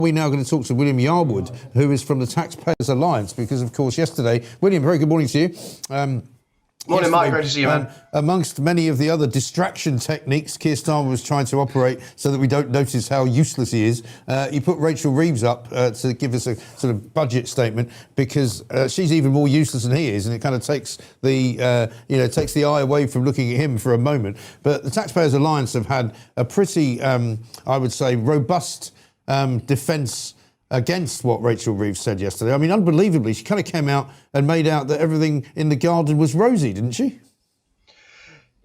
We're now going to talk to William Yarwood, who is from the TaxPayers Alliance, because, of course, yesterday... William, very good morning to you. Morning, Mike. Great to see you, man. Amongst many of the other distraction techniques Keir Starmer was trying to operate so that we don't notice how useless he is, you put Rachel Reeves up to give us a sort of budget statement, because she's even more useless than he is, and it kind of takes the takes the eye away from looking at him for a moment. But the TaxPayers Alliance have had a pretty, I would say, robust defence against what Rachel Reeves said yesterday. I mean, unbelievably, she kind of came out and made out that everything in the garden was rosy, didn't she?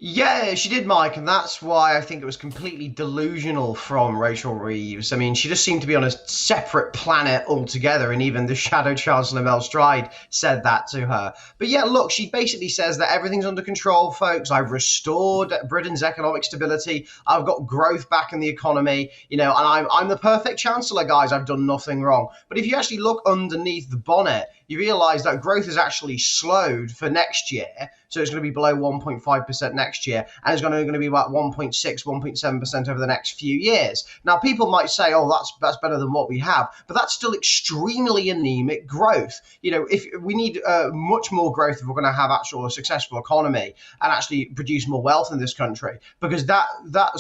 Yeah, she did, Mike, and that's why I think it was completely delusional from Rachel Reeves. I mean, she just seemed to be on a separate planet altogether, and even the shadow Chancellor Mel Stride said that to her. But yeah, look, she basically says that everything's under control, folks. I've restored Britain's economic stability. I've got growth back in the economy, and I'm the perfect Chancellor, guys. I've done nothing wrong. But if you actually look underneath the bonnet, you realise that growth has actually slowed for next year. So it's going to be below 1.5% next year, and it's going to be about 1.6, 1.7% over the next few years. Now, people might say, oh, that's better than what we have, but that's still extremely anemic growth. If we need much more growth if we're going to have a successful economy and actually produce more wealth in this country, because that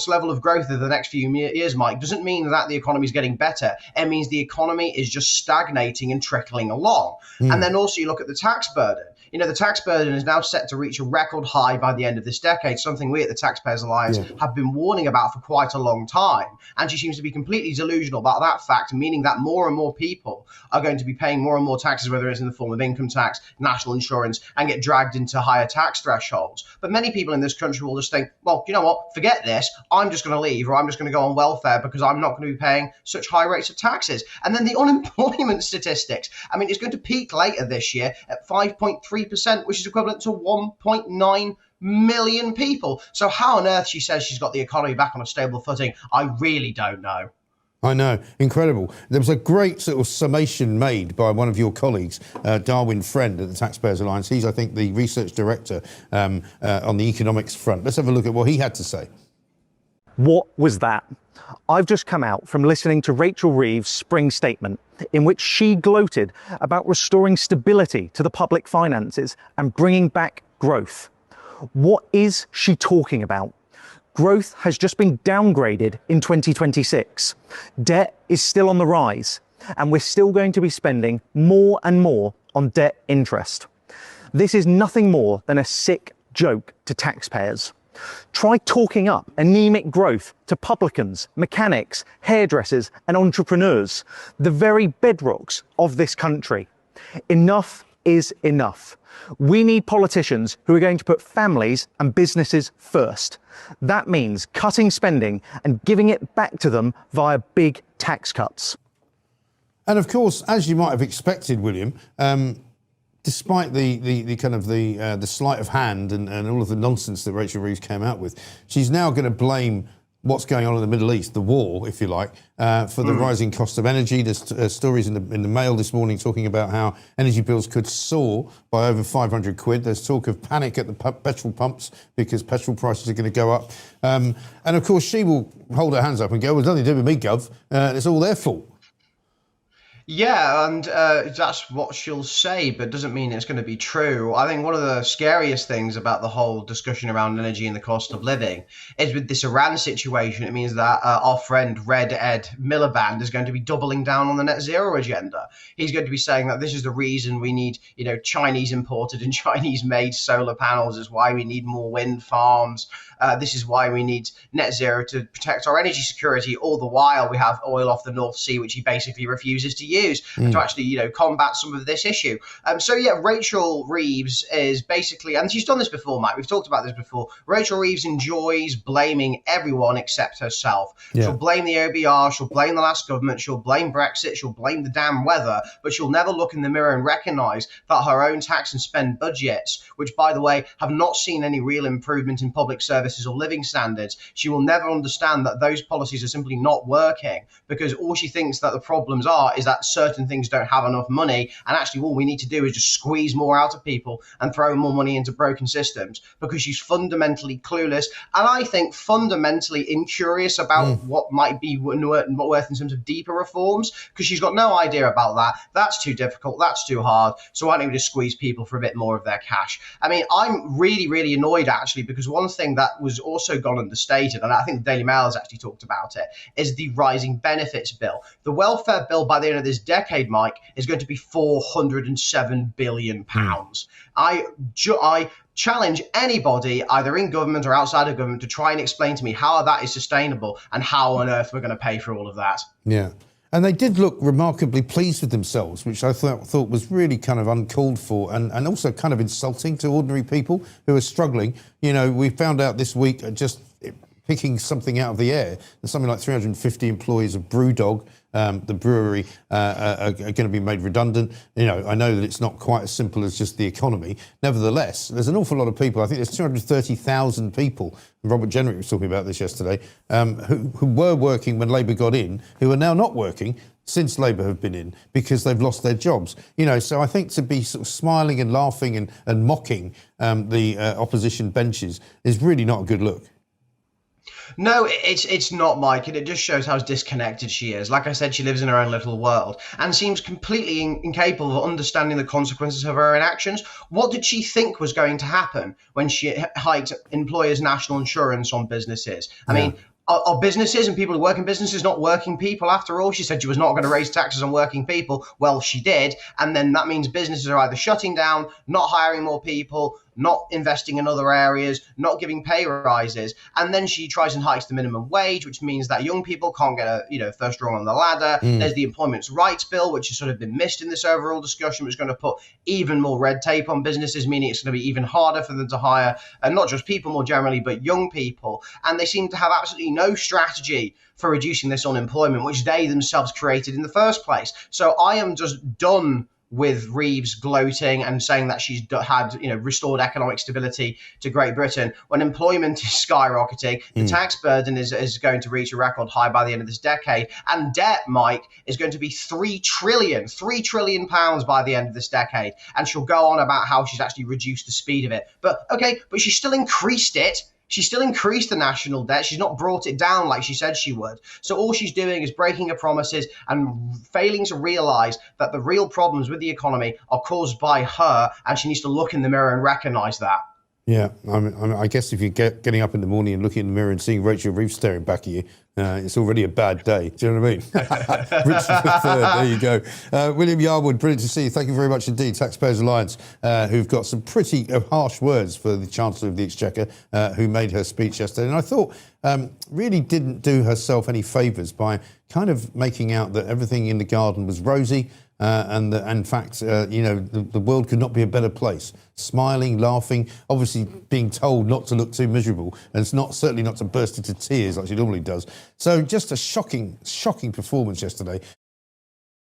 level of growth in the next few years, Mike, doesn't mean that the economy is getting better. It means the economy is just stagnating and trickling along. And then also you look at the tax burden. The tax burden is now set to reach a record high by the end of this decade, something we at the TaxPayers Alliance have been warning about for quite a long time. And she seems to be completely delusional about that fact, meaning that more and more people are going to be paying more and more taxes, whether it's in the form of income tax, national insurance, and get dragged into higher tax thresholds. But many people in this country will just think, well, you know what, forget this. I'm just going to leave, or I'm just going to go on welfare because I'm not going to be paying such high rates of taxes. And then the unemployment statistics. I mean, it's going to peak later this year at 5.3%, which is equivalent to 1.9 million people. So how on earth she says she's got the economy back on a stable footing, I really don't know. I know, incredible. There was a great sort of summation made by one of your colleagues, Darwin Friend at the TaxPayers Alliance. He's, I think, the research director on the economics front. Let's have a look at what he had to say. What was that? I've just come out from listening to Rachel Reeves' Spring Statement, in which she gloated about restoring stability to the public finances and bringing back growth. What is she talking about? Growth has just been downgraded in 2026. Debt is still on the rise, and we're still going to be spending more and more on debt interest. This is nothing more than a sick joke to taxpayers. Try talking up anemic growth to publicans, mechanics, hairdressers, and entrepreneurs, the very bedrocks of this country. Enough is enough. We need politicians who are going to put families and businesses first. That means cutting spending and giving it back to them via big tax cuts. And of course, as you might have expected, William, despite the kind of the sleight of hand and all of the nonsense that Rachel Reeves came out with, she's now going to blame what's going on in the Middle East, the war, if you like, for the rising cost of energy. There's stories in the Mail this morning talking about how energy bills could soar by over 500 quid. There's talk of panic at the petrol pumps because petrol prices are going to go up. And of course, she will hold her hands up and go, well, it's nothing to do with me, Gov. It's all their fault. Yeah, and that's what she'll say, but doesn't mean it's going to be true. I think one of the scariest things about the whole discussion around energy and the cost of living is with this Iran situation. It means that our friend Red Ed Miliband is going to be doubling down on the net zero agenda. He's going to be saying that this is the reason we need, Chinese imported and Chinese made solar panels, is why we need more wind farms. This is why we need net zero to protect our energy security. All the while we have oil off the North Sea, which he basically refuses to use to actually, combat some of this issue. So yeah, Rachel Reeves is basically, and she's done this before, Mike, we've talked about this before. Rachel Reeves enjoys blaming everyone except herself. Yeah. She'll blame the OBR, she'll blame the last government, she'll blame Brexit, she'll blame the damn weather, but she'll never look in the mirror and recognise that her own tax and spend budgets, which by the way have not seen any real improvement in public services or living standards, she will never understand that those policies are simply not working, because all she thinks that the problems is that that certain things don't have enough money, and actually all we need to do is just squeeze more out of people and throw more money into broken systems, because she's fundamentally clueless, and I think fundamentally incurious about what might be worth in terms of deeper reforms, because she's got no idea about that. That's too difficult, that's too hard, so why don't we just squeeze people for a bit more of their cash? I mean, I'm really, really annoyed actually, because one thing that was also gone understated, and I think the Daily Mail has actually talked about it, is the rising benefits bill. The welfare bill by the end of this decade, Mike, is going to be £407 billion. I challenge anybody, either in government or outside of government, to try and explain to me how that is sustainable and how on earth we're going to pay for all of that. Yeah. And they did look remarkably pleased with themselves, which I thought was really kind of uncalled for, and also kind of insulting to ordinary people who are struggling. You know, we found out this week, just picking something out of the air, that something like 350 employees of Brewdog, the brewery, are going to be made redundant. You know, I know that it's not quite as simple as just the economy. Nevertheless, there's an awful lot of people. I think there's 230,000 people, Robert Jenrick was talking about this yesterday, who were working when Labour got in, who are now not working since Labour have been in, because they've lost their jobs. You know, so I think to be sort of smiling and laughing and mocking the opposition benches is really not a good look. No, it's not, Mike, and it just shows how disconnected she is. Like I said, she lives in her own little world and seems completely incapable of understanding the consequences of her own actions. What did she think was going to happen when she hiked employers' national insurance on businesses? I mean, are businesses and people who work in businesses not working people after all? She said she was not going to raise taxes on working people. Well, she did. And then that means businesses are either shutting down, not hiring more people, not investing in other areas, not giving pay rises. And then she tries and hikes the minimum wage, which means that young people can't get a first rung on the ladder. There's the Employment Rights Bill, which has sort of been missed in this overall discussion, which is going to put even more red tape on businesses, meaning it's going to be even harder for them to hire, and not just people more generally, but young people. And they seem to have absolutely no strategy for reducing this unemployment, which they themselves created in the first place. So I am just done with Reeves gloating and saying that she's had, restored economic stability to Great Britain when employment is skyrocketing. The tax burden is going to reach a record high by the end of this decade, and debt, Mike, is going to be £3 trillion by the end of this decade. And she'll go on about how she's actually reduced the speed of it. But she's still increased it. She still increased the national debt. She's not brought it down like she said she would. So all she's doing is breaking her promises and failing to realize that the real problems with the economy are caused by her, and she needs to look in the mirror and recognize that. Yeah, I guess if you're getting up in the morning and looking in the mirror and seeing Rachel Reeves staring back at you, it's already a bad day. Do you know what I mean? Richard III, there you go. William Yarwood, brilliant to see you. Thank you very much indeed. TaxPayers Alliance, who've got some pretty harsh words for the Chancellor of the Exchequer, who made her speech yesterday. And I thought really didn't do herself any favours by kind of making out that everything in the garden was rosy. And that, in fact, the world could not be a better place. Smiling, laughing, obviously being told not to look too miserable, and it's certainly not to burst into tears like she normally does. So just a shocking performance yesterday.